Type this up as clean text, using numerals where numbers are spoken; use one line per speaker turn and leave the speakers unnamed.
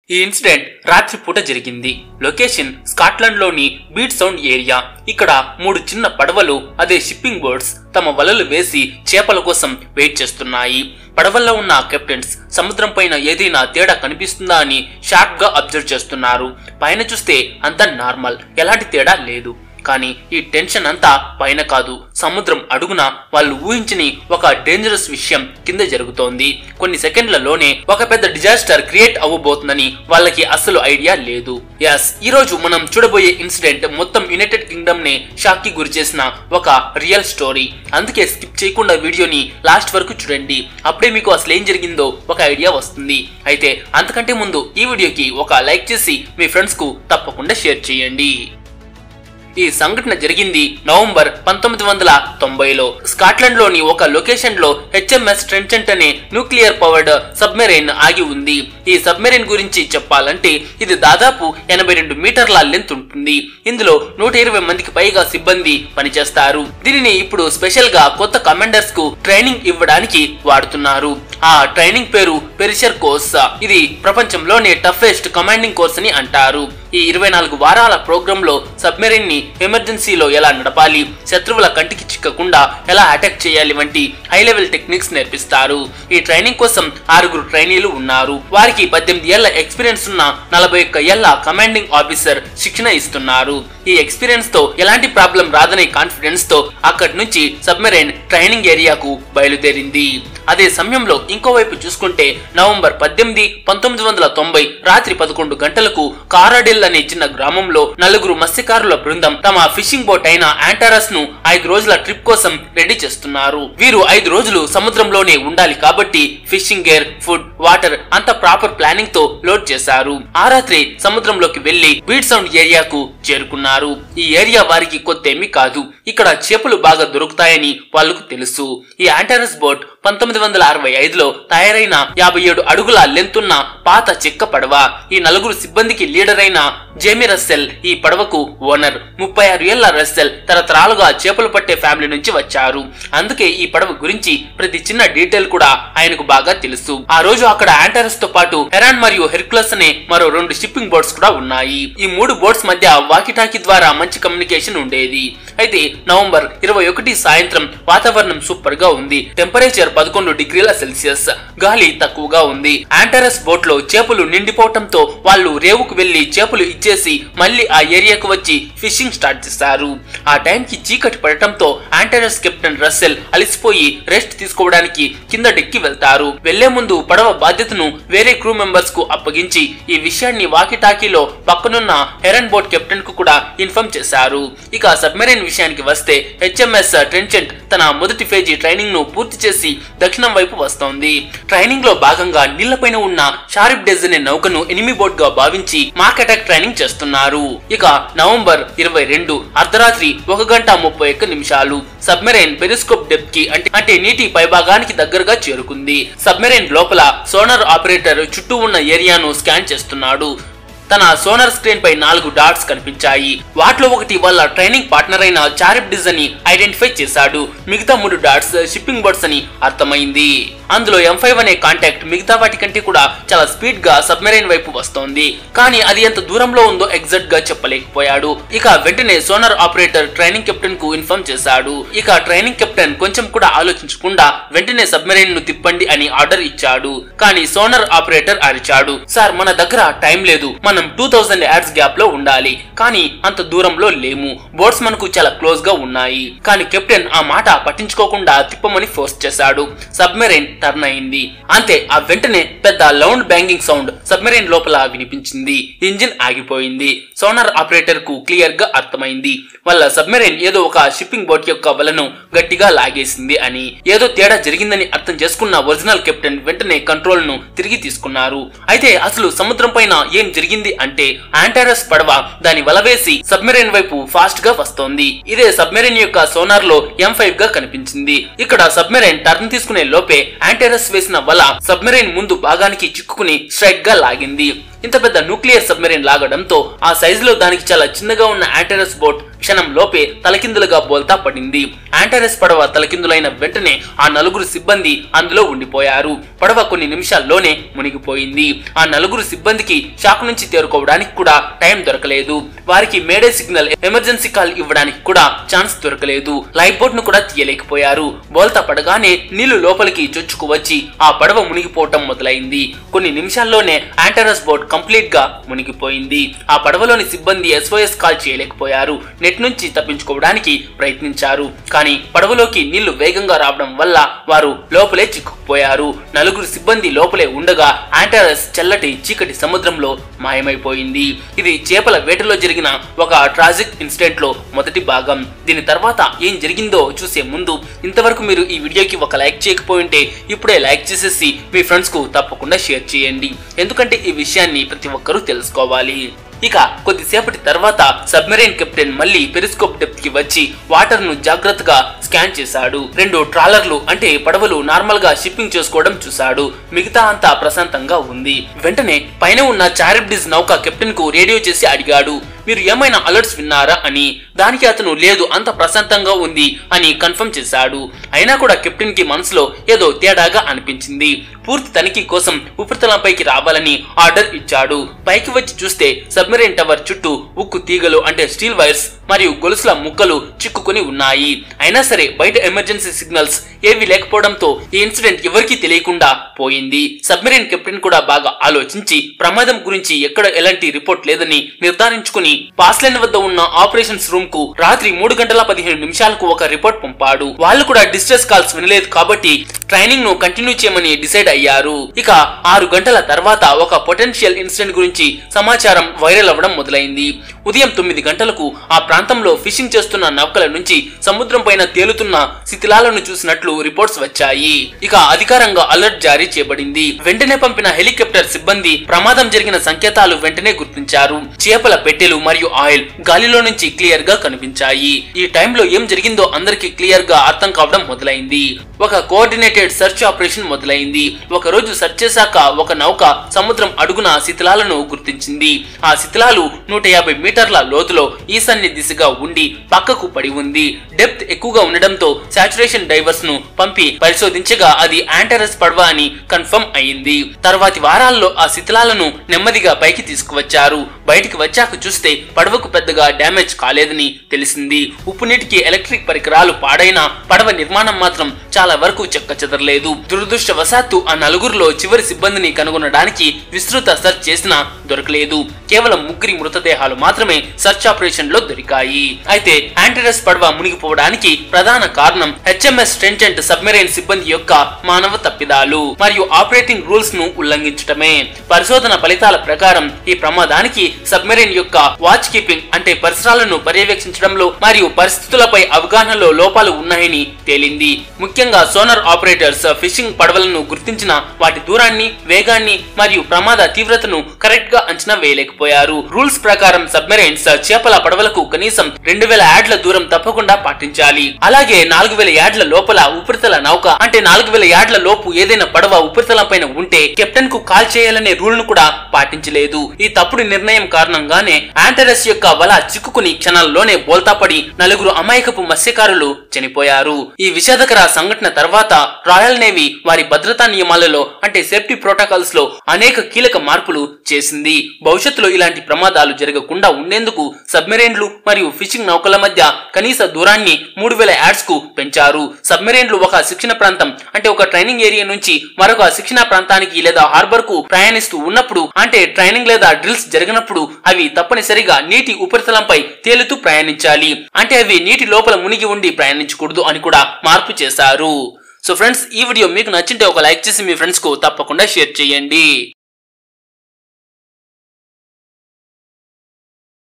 ఈ ఇన్సిడెంట్ రాత్రి పూట జరిగింది. లొకేషన్ స్కాట్లాండ్ లోని బీట్ సౌండ్ ఏరియా. ఇక్కడ 3 చిన్న పడవలు, అదే షిప్పింగ్ బోట్స్, తమ వలలు వేసి చేపల కోసం వెయిట్ చేస్తున్నాయి. పడవల్లో ఉన్న కెప్టెన్స్ సముద్రం పైన ఏదైనా తేడా కనిపిస్తుందా అని షార్ప్ గా అబ్జర్వ్ చేస్తున్నారు. పైన చూస్తే అంతా నార్మల్, ఎలాంటి తేడా లేదు. కానీ ఈ టెన్షన్ అంతా పైన కాదు, సముద్రం అడుగున వాళ్ళు ఊహించని ఒక డేంజరస్ విషయం కింద జరుగుతోంది. కొన్ని సెకండ్లలోనే ఒక పెద్ద డిజాస్టర్ క్రియేట్ అవ్వబోతుందని వాళ్ళకి అసలు ఐడియా లేదు. ఈ రోజు మనం చూడబోయే ఇన్సిడెంట్ మొత్తం యునైటెడ్ కింగ్డమ్ నే షాక్ కి గురి చేసిన ఒక రియల్ స్టోరీ. అందుకే స్కిప్ చేయకుండా వీడియోని లాస్ట్ వరకు చూడండి. అప్పుడే మీకు అసలు ఏం జరిగిందో ఒక ఐడియా వస్తుంది. అయితే అంతకంటే ముందు ఈ వీడియోకి ఒక లైక్ చేసి మీ ఫ్రెండ్స్ కు తప్పకుండా షేర్ చేయండి. ఈ సంఘటన జరిగింది నవంబర్ 1990లో స్కాట్లాండ్ లోని ఒక లొకేషన్ లో HMS ట్రెంచెంట్ అనే న్యూక్లియర్ పవర్డ్ సబ్మెరైన్ ఆగి ఉంది. ఈ సబ్మెరైన్ గురించి చెప్పాలంటే ఇది దాదాపు 82 మీటర్ల లెంత్ ఉంటుంది. ఇందులో 120 మందికి పైగా సిబ్బంది పనిచేస్తారు. దీనిని ఇప్పుడు స్పెషల్ గా కొత్త కమాండర్స్ కు ట్రైనింగ్ ఇవ్వడానికి వాడుతున్నారు. ఆ ట్రైనింగ్ పేరు పెరిషర్ కోర్స్. ఇది ప్రపంచంలోనే టఫెస్ట్ కమాండింగ్ కోర్స్ అని అంటారు. ఈ 24 వారాల ప్రోగ్రామ్ లో సబ్మెరైన్ ని ఎమర్జెన్సీలో ఎలా నడపాలి, శత్రువుల కంటికి చిక్కకుండా ఎలా అటాక్ చేయాలి వంటి హై లెవెల్ టెక్నిక్స్ నేర్పిస్తారు. ఈ ట్రైనింగ్ కోసం 6 ట్రైనీలు ఉన్నారు. వారికి 18 ఏళ్ల ఎక్స్పీరియన్స్ ఉన్న 41 ఏళ్ల కమాండింగ్ ఆఫీసర్ శిక్షణ ఇస్తున్నారు. ఈ ఎక్స్పీరియన్స్ తో ఎలాంటి ప్రాబ్లం రాదనే కాన్ఫిడెన్స్ తో అక్కడి నుంచి సబ్మెరైన్ ట్రైనింగ్ ఏరియాకు బయలుదేరింది. అదే సమయంలో ఇంకోవైపు చూసుకుంటే నవంబర్ 18, 1990 రాత్రి 11 గంటలకు కారాడిల్ అనే చిన్న గ్రామంలో 4 మత్స్యకారుల బృందం తమ ఫిషింగ్ బోట్ అయిన యాంటారస్ ను 5 రోజుల ట్రిప్ కోసం రెడీ చేస్తున్నారు. వీరు 5 రోజులు సముద్రంలోనే ఉండాలి కాబట్టి ఫిషింగ్ గేర్, ఫుడ్, వాటర్ అంత ప్రాపర్ ప్లానింగ్ తో లోడ్ చేశారు. ఆ రాత్రి సముద్రంలోకి వెళ్లి బీట్ సౌండ్ ఏరియాకు చేరుకున్నారు. ఈ ఏరియా వారికి కొత్తేమీ కాదు. ఇక్కడ చేపలు బాగా దొరుకుతాయని వాళ్లకు తెలుసు. ఈ యాంటారస్ బోట్ 1965లో తయారైన 57 అడుగుల లెంత్ ఉన్న పాత చెక్క పడవ. ఈ 4 సిబ్బందికి లీడర్ అయిన జేమీ రస్సెల్ ఈ పడవకు ఓనర్. 36 ఏళ్ల రస్సెల్ తరతరాలుగా చేపలు పట్టే ఫ్యామిలీ నుంచి వచ్చారు. అందుకే ఈ పడవ గురించి ప్రతి చిన్న డీటెయిల్ కూడా ఆయనకు బాగా తెలుసు. ఆ రోజు అక్కడ యాంటారస్ తో పాటు హెరాన్ మరియు హెర్క్యులస్ అనే మరో 2 షిప్పింగ్ బోట్స్ కూడా ఉన్నాయి. ఈ 3 బోట్స్ మధ్య వాకిటాకీ ద్వారా మంచి కమ్యూనికేషన్ ఉండేది. అయితే నవంబర్ 21 సాయంత్రం వాతావరణం సూపర్ గా ఉంది. టెంపరేచర్ 11 డిగ్రీల సెల్సియస్, గాలి తక్కువగా ఉంది. యాంటారస్ బోట్ లో చేపలు నిండిపోవటంతో వాళ్ళు రేవుకు వెళ్లి చేపలు ఇచ్చేసి మళ్ళీ ఆ ఏరియాకు వచ్చి ఫిషింగ్ స్టార్ట్ చేశారు. ఆ టైంకి చీకటి పడటంతో యాంటారస్ కెప్టెన్ రస్సెల్ అలసిపోయి రెస్ట్ తీసుకోవడానికి కింద డెక్కి వెళ్తారు. వెళ్లే ముందు పడవ బాధ్యతను వేరే క్రూ మెంబర్స్ కు అప్పగించి ఈ విషయాన్ని వాకిటాకీలో పక్కనున్న హెరన్ బోట్ కెప్టెన్ కు కూడా ఇన్ఫార్మ్ చేశారు. ఇక సబ్మెరైన్ విషయానికి వస్తే HMS ట్రెంచెంట్ తన మొదటి ఫేజీ ట్రైనింగ్ ను పూర్తి చేసి దక్షిణం వైపు వస్తోంది. ట్రైనింగ్ లో భాగంగా నీళ్లపైన ఉన్న షారిప్ డెజ్ అనే నౌకను ఎనిమీ బోట్ గా భావించి మాక్ అటాక్ ట్రైనింగ్ చేస్తున్నారు. ఇక నవంబర్ 22 అర్ధరాత్రి 1:31 సబ్మెరైన్ పెరిస్కోప్ డెప్త్ కి అంటే నీటి పైభాగానికి దగ్గరగా చేరుకుంది. సబ్మెరైన్ లోపల సోనార్ ఆపరేటర్ చుట్టూ ఉన్న ఏరియాను స్కాన్ చేస్తున్నాడు. తన సోనార్ స్క్రీన్ పై 4 డాట్స్ కనిపించాయి. వాటిలో ఒకటి వాళ్ళ ట్రైనింగ్ పార్ట్నర్ అయిన చారిప్ డిజ్ అని ఐడెంటిఫై చేశాడు. మిగతా 3 డాట్స్ షిప్పింగ్ బోట్స్ అని అర్థమైంది. అందులో M5 అనే కాంటాక్ట్ మిగతా వాటి కంటే కూడా చాలా స్పీడ్ గా సబ్మెరైన్ వైపు వస్తోంది. కానీ అది ఎంత దూరంలో ఉందో ఎగ్జాక్ట్ గా చెప్పలేకపోయాడు. ఇక వెంటనే సోనార్ ఆపరేటర్ ట్రైనింగ్ కెప్టెన్ కు ఇన్ఫార్మ్ చేశాడు. ఇక ట్రైనింగ్ కెప్టెన్ కొంచెం కూడా ఆలోచించకుండా వెంటనే సబ్మెరైన్ ను తిప్పండి అని ఆర్డర్ ఇచ్చాడు. కానీ సోనార్ ఆపరేటర్ అరిచాడు, సార్ మన దగ్గర టైం లేదు, మనం 2000 యార్డ్స్ గ్యాప్ లో ఉండాలి, కానీ అంత దూరంలో లేము, బోట్స్ మనకు చాలా క్లోజ్ గా ఉన్నాయి. కానీ కెప్టెన్ ఆ మాట పట్టించుకోకుండా తిప్పమని ఫోర్స్ చేశాడు. సబ్మెరైన్ టర్న్ అయింది. అంతే, ఆ వెంటనే పెద్ద లౌండ్ బ్యాంగింగ్ సౌండ్ సబ్మెరైన్ లోపల వినిపించింది. ఇంజిన్ ఆగిపోయింది. సోనార్ ఆపరేటర్ కు క్లియర్ గా అర్థమైంది వాళ్ళ సబ్మెరైన్ ఏదో ఒక షిప్పింగ్ బోట్ యొక్క వలను గట్టిగా లాగేసింది అని. ఏదో తేడా జరిగిందని అర్థం చేసుకున్న ఒరిజినల్ కెప్టెన్ వెంటనే కంట్రోల్ ను తిరిగి తీసుకున్నారు. అయితే అసలు సముద్రం పైన ఏం జరిగింది అంటే యాంటారస్ పడవ దాని వల వేసి సబ్మెరైన్ వైపు ఫాస్ట్ గా వస్తోంది. ఇదే సబ్మెరైన్ యొక్క సోనార్ లో M5 గా కనిపించింది. ఇక్కడ సబ్మెరైన్ టర్న్ తీసుకునే లోపే యాంటారస్ వేసిన వల సబ్మెరైన్ ముందు భాగానికి చిక్కుకుని స్ట్రైట్ గా లాగింది. ఇంత పెద్ద న్యూక్లియర్ సబ్మెరైన్ లాగడంతో ఆ సైజులో దానికి చాలా చిన్నగా ఉన్న యాంటరస్ బోట్ క్షణం లోపే తలకిందులుగా బోల్తా పడింది. యాంటరస్ పడవ తలకిందులైన వెంటనే ఆ 4 సిబ్బంది అందులో ఉండిపోయారు. పడవ కొన్ని నిమిషాల్లోనే మునిగిపోయింది. ఆ 4 సిబ్బందికి షాక్ నుంచి తేరుకోవడానికి కూడా టైం దొరకలేదు. వారికి మేడే సిగ్నల్, ఎమర్జెన్సీ కాల్ ఇవ్వడానికి కూడా ఛాన్స్ దొరకలేదు. లైఫ్ బోట్ ను కూడా తీయలేకపోయారు. బోల్తా పడగానే నీళ్లు లోపలికి చొచ్చుకు వచ్చి ఆ పడవ మునిగిపోవటం మొదలైంది. కొన్ని నిమిషాల్లోనే యాంటరస్ బోట్ కంప్లీట్ గా మునిగిపోయింది. ఆ పడవలోని సిబ్బంది SOS కాల్ చేయలేకపోయారు. నెట్ నుంచి తప్పించుకోవడానికి ప్రయత్నించారు. కానీ పడవలోకి నీళ్లు వేగంగా రావడం వల్ల వారు లోపలే చిక్కుకుపోయారు. 4 సిబ్బంది లోపలే ఉండగా యాంటరస్ చల్లటి చీకటి సముద్రంలో మాయమైపోయింది. ఇది చేపల వేటలో జరిగిన ఒక ట్రాజిక్ ఇన్సిడెంట్ లో మొదటి భాగం. దీని తర్వాత ఏం జరిగిందో చూసే ముందు ఇంతవరకు మీరు ఈ వీడియోకి ఒక లైక్ చేయకపోయింటే ఇప్పుడే లైక్ చేసేసి మీ ఫ్రెండ్స్ కు తప్పకుండా షేర్ చేయండి. ఎందుకంటే ఈ విషయాన్ని ప్రతి ఒక్కరూ తెలుసుకోవాలి. ఇక కొద్దిసేపటి తర్వాత సబ్మెరైన్ కెప్టెన్ మళ్ళీ పెరిస్కోప్ డెప్త్ కి వచ్చి వాటర్ ను జాగ్రత్తగా స్కాన్ చేశాడు. 2 ట్రాలర్లు అంటే పడవలు నార్మల్ గా షిప్పింగ్ చేసుకోవడం చూశాడు. మిగతా అంతా ప్రశాంతంగా ఉంది. వెంటనే పైన ఉన్న చారిబ్డిస్ నౌక కెప్టెన్ కు రేడియో చేసి అడిగాడు, మీరు ఏమైనా అలర్ట్స్ విన్నారా అని. దానికి అతను లేదు, అంత ప్రశాంతంగా ఉంది అని కన్ఫర్మ్ చేశాడు. అయినా కూడా కెప్టెన్ కి మనసులో ఏదో తేడాగా అనిపించింది. పూర్తి తనిఖీ కోసం ఉపరితలంపైకి రావాలని ఆర్డర్ ఇచ్చాడు. పైకి వచ్చి చూస్తే సబ్మెరైన్ టవర్ చుట్టూ ఉక్కు తీగలు అంటే స్టీల్ వైర్స్ మరియు గొలుసుల ముక్కలు చిక్కుకొని ఉన్నాయి. అయినా సరే బయట ఎమర్జెన్సీ సిగ్నల్స్ ఏవి లేకపోవడంతో ఈ ఇన్సిడెంట్ ఎవరికీ తెలియకుండా పోయింది. సబ్మెరైన్ కెప్టెన్ కూడా బాగా ఆలోచించి ప్రమాదం గురించి ఎక్కడ ఎలాంటి రిపోర్ట్ లేదని నిర్ధారించుకుని పాస్లైన్ వద్ద ఉన్న ఆపరేషన్స్ రూమ్ కు రాత్రి 3:15 ఒక రిపోర్ట్ పంపాడు. వాళ్ళు కూడా డిస్ట్రెస్ కాల్స్ వినలేదు కాబట్టి ట్రైనింగ్ ను కంటిన్యూ చేయమని డిసైడ్ అయ్యారు. ఇక 6 గంటల తర్వాత ఒక పొటెన్షియల్ ఇన్సిడెంట్ గురించి సమాచారం వైరల్ అవ్వడం మొదలైంది. ఉదయం 9 గంటలకు ఆ ప్రాంతంలో ఫిషింగ్ చేస్తున్న నౌకల నుంచి సముద్రం పైన తేలుతున్న శిథిలాలను చూసినట్లు రిపోర్ట్స్ వచ్చాయి. ఇక అధికారంగా అలర్ట్ జారీ చేయబడింది. వెంటనే పంపిన హెలికాప్టర్ సిబ్బంది ప్రమాదం జరిగిన సంకేతాలు వెంటనే గుర్తించారు. చేపల పెట్టెలు మరియు ఆయిల్ గాలిలో నుంచి క్లియర్ గా కనిపించాయి. ఈ టైంలో ఏం జరిగిందో అందరికీ క్లియర్ గా అర్థం కావడం మొదలైంది. ఒక కోఆర్డినేటెడ్ సెర్చ్ ఆపరేషన్ మొదలైంది. ఒక రోజు సెర్చ్ చేశాక ఒక నౌక సముద్రం అడుగున శిథిలాలను గుర్తించింది. ఆ శిథిలాలు 150 మీటర్ల లోతులో ఈశాన్య దిశగా ఉండి పక్కకు పడి ఉంది. డెప్త్ ఎక్కువగా ఉండడంతో సాచురేషన్ డైవర్స్ ను పంపి పరిశోధించగా అది యాంటరస్ పడవ అని కన్ఫర్మ్ అయింది. తర్వాతి వారాల్లో ఆ శిథిలాలను నెమ్మదిగా పైకి తీసుకువచ్చారు. బయటికి వచ్చాక చూస్తే పడవకు పెద్దగా డ్యామేజ్ కాలేదని తెలిసింది. ఉప్పు నీటికి ఎలక్ట్రిక్ పరికరాలు పాడైన పడవ నిర్మాణం మాత్రం చాలా వరకు చెక్కచెదరలేదు. దురదృష్టవశాత్తు ఆ 4గురిలో చివరి సిబ్బందిని కనుగొనడానికి విస్తృత సెర్చ్ చేసినా దొరకలేదు. కేవలం 3 మృతదేహాలు మాత్రమే సెర్చ్ ఆపరేషన్ లో దొరికాయి. అయితే యాంటరస్ పడవ మునిగిపోవడానికి ప్రధాన కారణం HMS ట్రెంచెంట్ సబ్మెరైన్ సిబ్బంది యొక్క మానవ తప్పిదాలు మరియు ఆపరేటింగ్ రూల్స్ ను ఉల్లంఘించడమే. పరిశోధన ఫలితాల ప్రకారం ఈ ప్రమాదానికి సబ్మెరైన్ యొక్క వాచ్ కీపింగ్ అంటే పరిసరాలను పర్యవేక్షించడంలో మరియు పరిస్థితులపై అవగాహనలో లోపాలు ఉన్నాయని తేలింది. ముఖ్యంగా సోనార్ ఆపరేటర్స్ ఫిషింగ్ పడవలను గుర్తించిన వాటి దూరాన్ని, వేగాన్ని మరియు ప్రమాద తీవ్రతను కరెక్ట్ గా అంచనా వేయలేకపోయారు. రూల్స్ ప్రకారం సబ్మెరైన్స్ చేపల పడవలకు కనీసం 2000 యార్డ్ల దూరం తప్పకుండా పాటించాలి. అలాగే 4000 యార్డ్ల లోపల ఉపరితల నౌక అంటే 4000 యార్డ్ల లోపు ఏదైనా పడవ ఉపరితలం పైన ఉంటే కెప్టెన్ కు కాల్ చేయాలనే రూల్ ను కూడా పాటించలేదు. ఈ తప్పుడు నిర్ణయం కారణంగానే యాంటరస్ యొక్క వల చిక్కుకుని క్షణాల్లోనే బోల్తాపడి 4 అమాయకపు మత్స్యకారులు చనిపోయారు. ఈ విషాదకర సంఘటన తర్వాత రాయల్ నేవీ వారి భద్రతా నియమాలలో అంటే సేఫ్టీ ప్రోటోకాల్స్ లో అనేక కీలక మార్పులు చేసింది. భవిష్యత్తులో ఇలాంటి ప్రమాదాలు జరగకుండా ఉండేందుకు సబ్మెరైన్లు మరియు ఫిషింగ్ నౌకల మధ్య కనీస దూరాన్ని 3000 యార్డ్స్ కు పెంచారు. సబ్మెరైన్లు ఒక శిక్షణ ప్రాంతం అంటే ఒక ట్రైనింగ్ ఏరియా నుంచి మరొక శిక్షణ ప్రాంతానికి లేదా హార్బర్ కు ప్రయాణిస్తూ ఉన్నప్పుడు అంటే ట్రైనింగ్ లేదా డ్రిల్స్ జరిగినప్పుడు అవి తప్పనిసరిగా నీటి ఉపరితలంపై తేలుతూ ప్రయాణించాలి. అంటే అవి నీటి లోపల మునిగి ఉండి ప్రయాణించకూడదు అని కూడా మార్పు చేశారు. సో ఫ్రెండ్స్, ఈ వీడియో మీకు నచ్చింటే ఒక లైక్ చేసి మీ ఫ్రెండ్స్ కు తప్పకుండా షేర్ చేయండి.